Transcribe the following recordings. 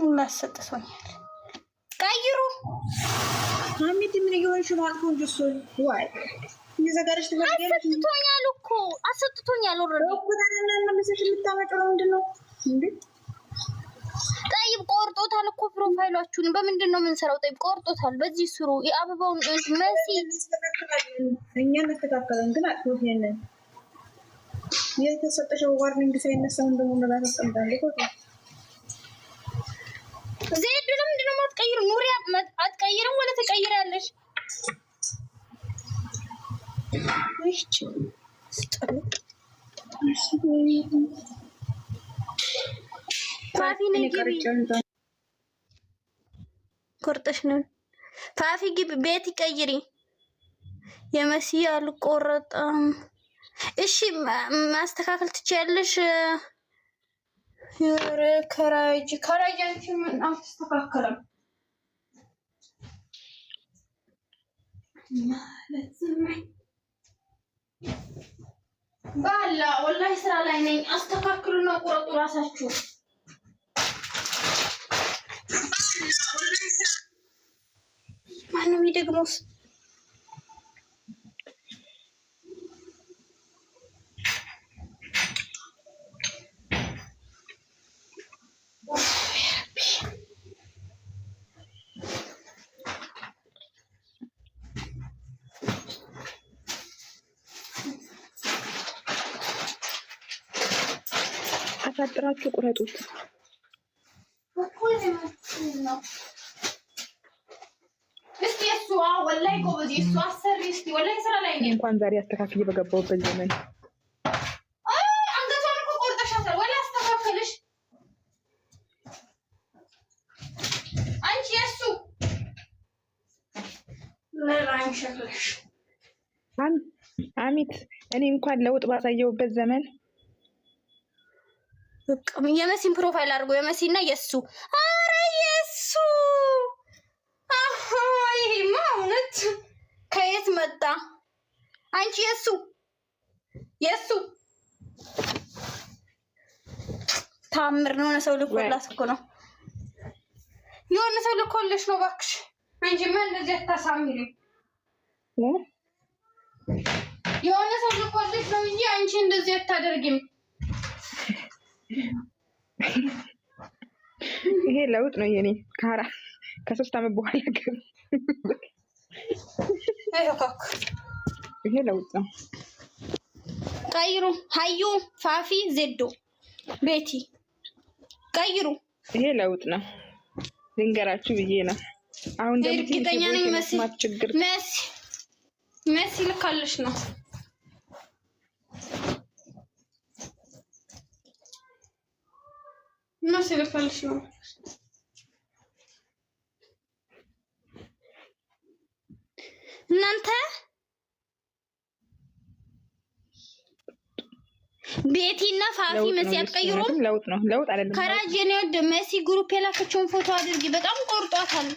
እናሰጥቶኛል ቀይሩ ማሚት ምን ይሆንሽ ማለት ነው ጁስ ወይ ይዘጋርሽ ትመርገሽ አሰጥቶኛል ኦሬዲ ወጣና ለምሰሽ የምታመጪው ምንድነው እንዴ ጠይብ ቆርጦታል እኮ ፕሮፋይላችሁን በምንድን ነው የምንሰራው? ጠይብ ቆርጦታል። በዚህ ስሩ የአበባውን መሲ እኛ እናስተካክለን ግን አጥቶት የለን የተሰጠሽው ዋርኒንግ ሳይነሳው እንደሆነ ተቀምጣለች እኮ ዘይድ ለምንድን ነው የማትቀይሩ? ኑሪ አትቀይርም ወለ ተቀይራለሽ? እሺ ስጠሉ ፋፊ ነኝ ቆርጠሽ ነው ፋፊ ግቢ ቤት ይቀይሪ የመሲ አልቆረጠም። እሺ ማስተካከል ትችያለሽ። ከራጅ ምን አስተካከለም ማለት ነው። ባላ ወላሂ ስራ ላይ ነኝ። አስተካክሉና ቆረጡ ራሳችሁ። ማነው ይደግሞስ? አሳጥራችሁ ቁረጡት እኮ ነው። እስቲ እሱ ወላሂ ጎበዝ እሱ አሰሪ እስቲ ወላሂ ስራ ላይ ነኝ። እንኳን ዛሬ አስተካክዬ በገባሁበት ዘመን አንገቷን እኮ ቆርጠሻታል። ወላሂ አስተካክልሽ አንቺ እሱ ለራን ሸክለሽ አሚት እኔ እንኳን ለውጥ ባሳየውበት ዘመን የመሲን ፕሮፋይል አድርጎ የመሲና የሱ አረ የሱ ይሄማ እውነት ከየት መጣ? አንቺ የሱ ታምር ነው። ሰው ልኮላት እኮ ነው የሆነ ሰው ልኮልሽ ነው እባክሽ። አንቺ ማን እንደዚህ አታሳምሪ። የሆነ ሰው ልኮልሽ ነው እንጂ አንቺ እንደዚህ አታደርጊም። ይሄ ለውጥ ነው የኔ ከ3 አመት በኋላ ያገር ይሄ ለውጥ ነው። ቀይሩ ሀዩ ፋፊ ዜዶ ቤቲ ቀይሩ። ይሄ ለውጥ ነው ልንገራችሁ ብዬ ነው። አሁን ደግሞ እርግጠኛ ነኝ ችግር መሲ ልካልሽ ነው። መሲ ልካልሽ ነው። እናንተ ቤቲና ፋፊ መሲ አትቀይሩም? ለውጥ ነው ለውጥ አይደለም። ከራጅ የኔ ወደ መሲ ግሩፕ የላከችውን ፎቶ አድርጊ። በጣም ቆርጧታል።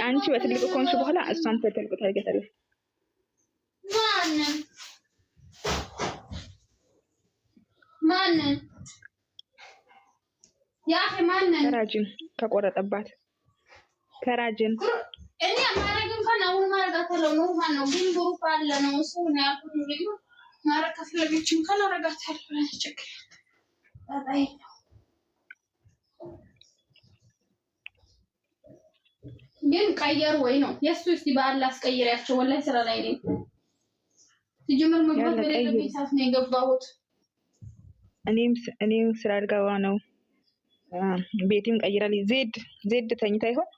አንቺ በትልቅ ኮንሽ በኋላ እሷን በትልቅ ታርገታለሽ። ማንን ከራጅን ከቆረጠባት ከራጅን እኔ ማረግ እንኳን አሁን ማረጋታለሁ ነው ማነው ግን ግሩፕ አለ ነው እሱ ነው ያልኩት እንጂ ማረግ ከፈለገችም ካላረጋታለሁ ለችግር አይ ግን ቀየር ወይ ነው የሱ እስቲ በአላህ አስቀይራቸው። ወላሂ ስራ ላይ ነኝ። ሲጀመር መግባት በሌለብኝ ሰዓት ነው የገባሁት። እኔም ስራ አድጋዋ ነው። ቤቲም ቀይራል። ዜድ ተኝታ ይሆን?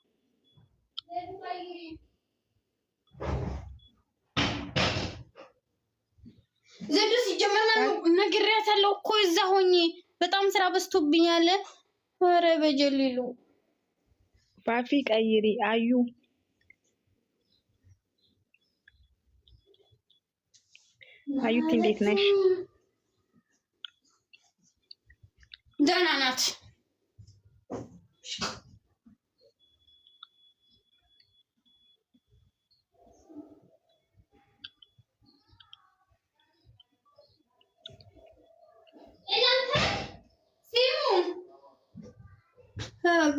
ዜድ ሲጀመር ነግሬያታለሁ እኮ እዛ ሆኜ በጣም ስራ በዝቶብኛል። ኧረ በጀሊሉ ፋፊ ቀይሪ። አዩ አዩት እንዴት ነሽ? ደህና ናት።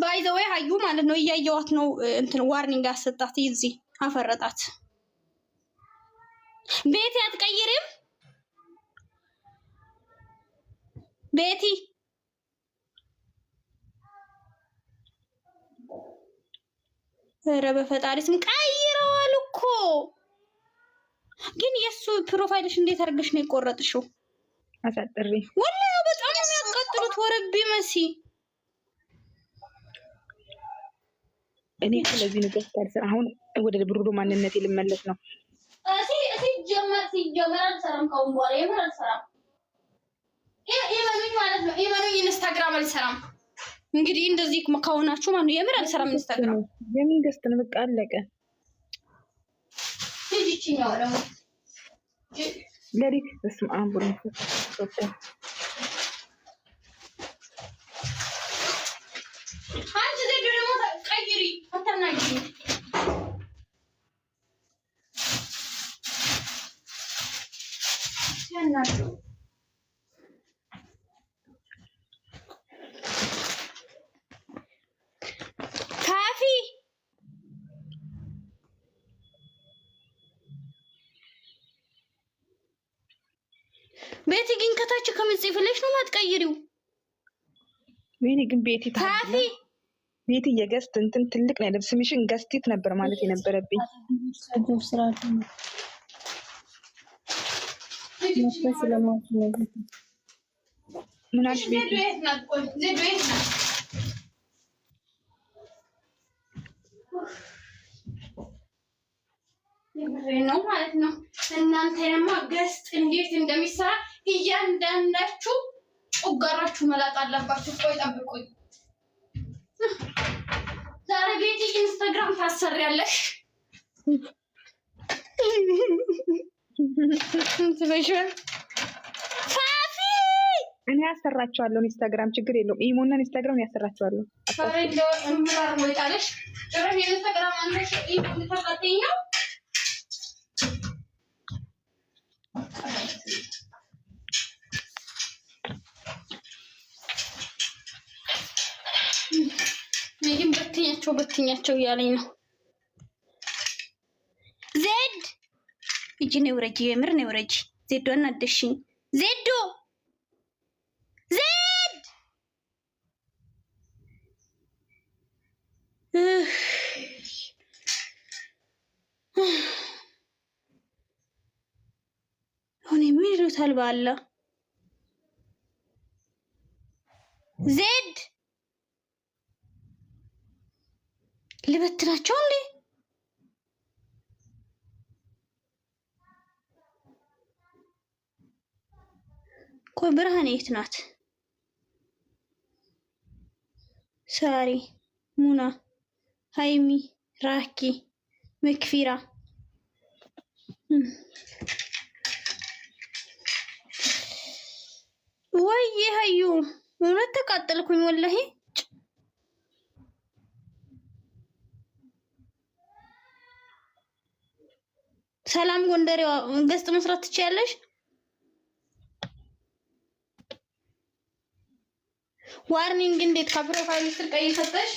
ባይ ዘ ወይ ሀዩ ማለት ነው እያየዋት ነው እንትን ዋርኒንግ አሰጣት እዚህ አፈረጣት ቤቲ አትቀይሪም ቤቲ ኧረ በፈጣሪ ስም ቀይረዋል እኮ ግን የሱ ፕሮፋይልሽ እንዴት አድርገሽ ነው የቆረጥሽው አሳጥሪ ወላሂ በጣም ነው የሚያቃጥሉት ወረቢ መሲ እኔ ስለዚህ ነገር ታርሰ አሁን ወደ ብሩዶ ማንነት ልመለስ ነው እሺ ጀመር አልሰራም ካሁን በኋላ የምር አልሰራም ኢማኑኝ ማለት ነው ኢማኑኝ ኢንስታግራም አልሰራም እንግዲህ እንደዚህ ከሆናችሁ ማን ነው የምር አልሰራም ኢንስታግራም የምን ገስት ነው በቃ አለቀ ይቺኛው ደግሞ ለሪክ በስመ አብ ወወልድ አንቺ ዘዴ ደግሞ ቀይሪ አታናጂ ያናዱ ካፊ ቤቲ ግን ከታች ከምጽፍልሽ ነው ማትቀይሪው ወይኔ ግን ቤቲ ካፊ ቤቲ የገስት እንትን ትልቅ ነው ልብስምሽን ገስቲት ነበር ማለት የነበረብኝ ምን አልሽ ቤቲ ነው ማለት ነው እናንተማ ገስት እንዴት እንደሚሰራ እያንዳንዳችሁ ጮጋራችሁ መላጥ አለባችሁ ቆይ ጠብቁኝ ዛሬ ቤቲ ኢንስታግራም ታሰሪያለሽ ትበሽን ፋፊ እኔ ያሰራቸዋለሁ ኢንስታግራም ችግር የለውም ኢሞና ኢንስታግራም ያሰራቸዋለሁ ታሪዶ እምራር ወይጣለሽ ጭራሽ ኢንስታግራም አንተሽ ኢሞ ልታቀጥኝ ነው ይሄን በትኛቸው እያለኝ ነው ዜድ እጂ ነው ረጂ የምር ነው ረጂ ዜዶ አናደሽኝ ዜዶ ዜድ ሆኔ ምን ይሉታል ባላ ዜድ ልበትናቸው እንዴ ቆይ ብርሃን የት ናት ሳሪ ሙና ሃይሚ ራኪ መክፊራ ወይ ሀዩ እውነት ተቃጠልኩኝ ወላሂ ሰላም ጎንደሬዋ ገስት መስራት ትችያለሽ ዋርኒንግ እንዴት ከፕሮፋይል ስር ቀይ ሰጠሽ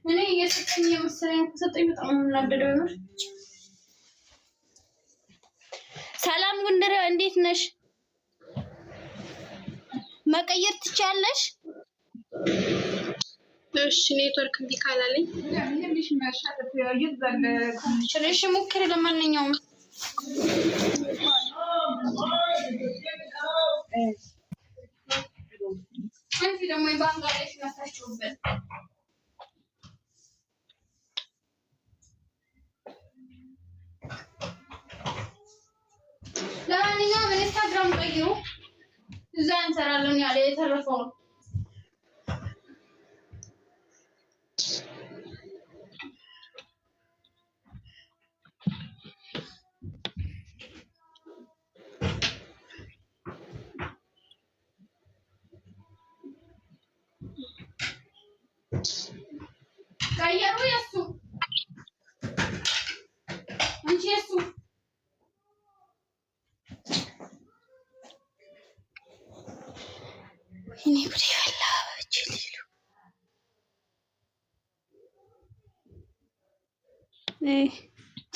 እኔ እየሰጠኝ የመሰለኝ ሰጠኝ በጣም እናደደው ነው ሰላም ጎንደሬዋ እንዴት ነሽ መቀየር ትችያለሽ እሺ ኔትወርክ ቢካላለኝ ለምንሽ ማሻተት ይዘል ትንሽ ሙክሪ ለማንኛውም አንቺ ደግሞ ባንጋለሽ መታችሁበት ለማንኛውም ኢንስታግራም ቀይሩ እዛ እንሰራለን ያለ የተረፈው ቀየሩ የሱ አንቺ የሱ እኔ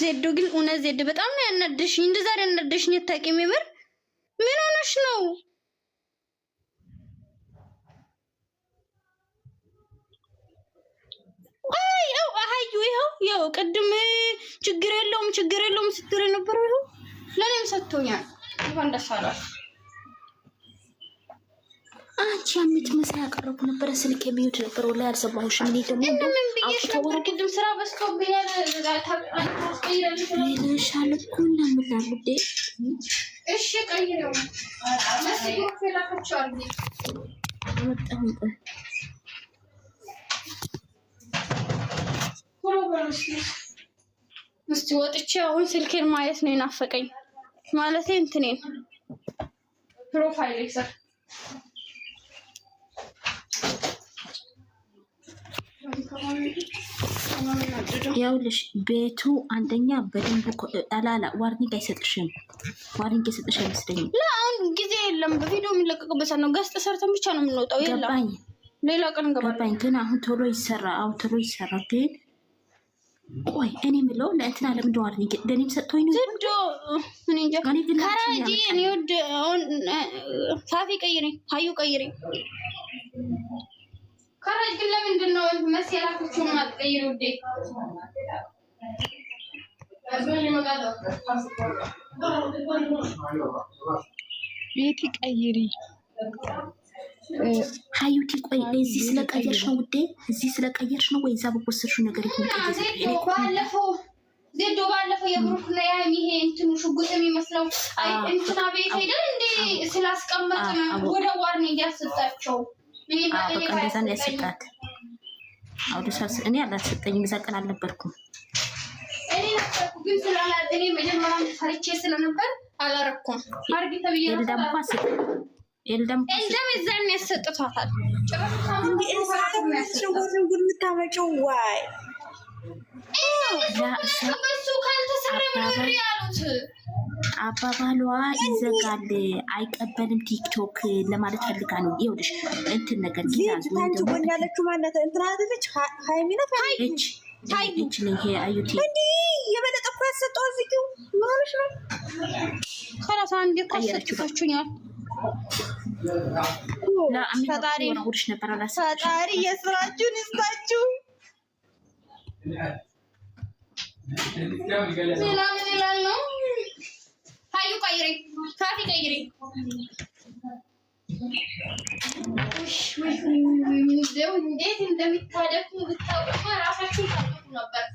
ዜዶ ግን እውነት ዜዶ በጣም ነው ያናደሽኝ። እንደዛ ያናደሽኝ አታውቂም። ይምር ምን ሆነሽ ነው? አዩ ይኸው ቅድም ችግር የለውም ስትል ነበር። ይኸው ለኔም ሰጥቶኛል። እንኳን ደስ አላችሁ። አንቺ አምት መስራ ያቀረቡ ነበር። ስልክ የሚዩት ነበር። ወላ ያልሰማሁሽም። እኔ ደግሞ ምን ብዬሽ ነበር? ቅድም ስራ በዝቶብኛል። ይለሻል እኮ እና ምን ላድርግ? እሺ ቀይሬው መስጊድ ፈላከቻው አርጊ ወጣሁ። እስቲ ወጥቼ አሁን ስልኬን ማየት ነው የናፈቀኝ። ማለቴ እንትኔን ፕሮፋይል ይሰር ያውልሽ ቤቱ አንደኛ በደንብ አላላ ዋርኒንግ አይሰጥሽም። ዋርኒንግ የሰጥሽ አይመስለኝም። ለአሁን ጊዜ የለም። በቪዲዮ የሚለቀቅበት ነው። ገስት ሰርተን ብቻ ነው የምንወጣው። የለም ሌላ ቀን ገባኝ። ግን አሁን ቶሎ ይሰራ። አሁን ቶሎ ይሰራ። ግን ቆይ እኔ የምለው ለእንትና ለምን ዋርኒንግ ለኔም ሰጥቶኝ ነው ዝዶ እኔ እንጃ። ካራጂ እኔ ወድ አሁን ሳፊ ቀይሬ ሀዩ ቀይሬ ካራጅ ግን ለምንድን ነው መሰላችሁ ማትቀይሩ? ውዴ ቤቲ ቀይሪ ሀዩቲ። ቆይ እዚህ ስለቀየርሽ ነው ውዴ? እዚህ ስለቀየርሽ ነው ወይ እዛ በፖስተርሽው ነገር ባለፈው ዜዶ ባለፈው የብሩክ ነው ይሄ እንትኑ ሽጉጥ የሚመስለው እንትና ቤት ሄደን እንዴ ስላስቀመጥን ወደ ዋርኒንግ ያሰጣቸው። በቃ እንደዛ ነው ያሰጣት። አውደ ሰርስ እኔ አላሰጠኝም። እዛ ቀን አልነበርኩም። እኔ ነበርኩ ግን እኔ መጀመሪያ ፈርቼ ስለነበር አላረኩም። አርግ ተብዬ ኤልዳም እዛን ያሰጥቷታል። እንዴ ጉድ የምታመጪው ዋይ እሱ ካልተሰራ ነው ያሉት። አባባሏ ይዘጋል አይቀበልም ቲክቶክ ለማለት ፈልጋ ነው። ይኸውልሽ እንትን ነገር ይላል ወይ ደግሞ ጎን ያለችው ማለት እንትና አይደለች? ሃይሚነት እች ነው ይሄ አዩቲ እንዴ የበለጠ እኮ ያሰጠው እዚህ ግን ማለት ነው። ከራስ አንዴ ቆሰጥታችሁኛል። ፈጣሪ ወርሽ ነበር አላስ ፈጣሪ የስራችሁን ይስጣችሁ። ምን ይላል ነው? ሀዩ ቀይሬ ካፊ ቀይሬ እንዴት እንደሚታደፉ ብታውቁ ራሳችሁ ታውቁ ነበር።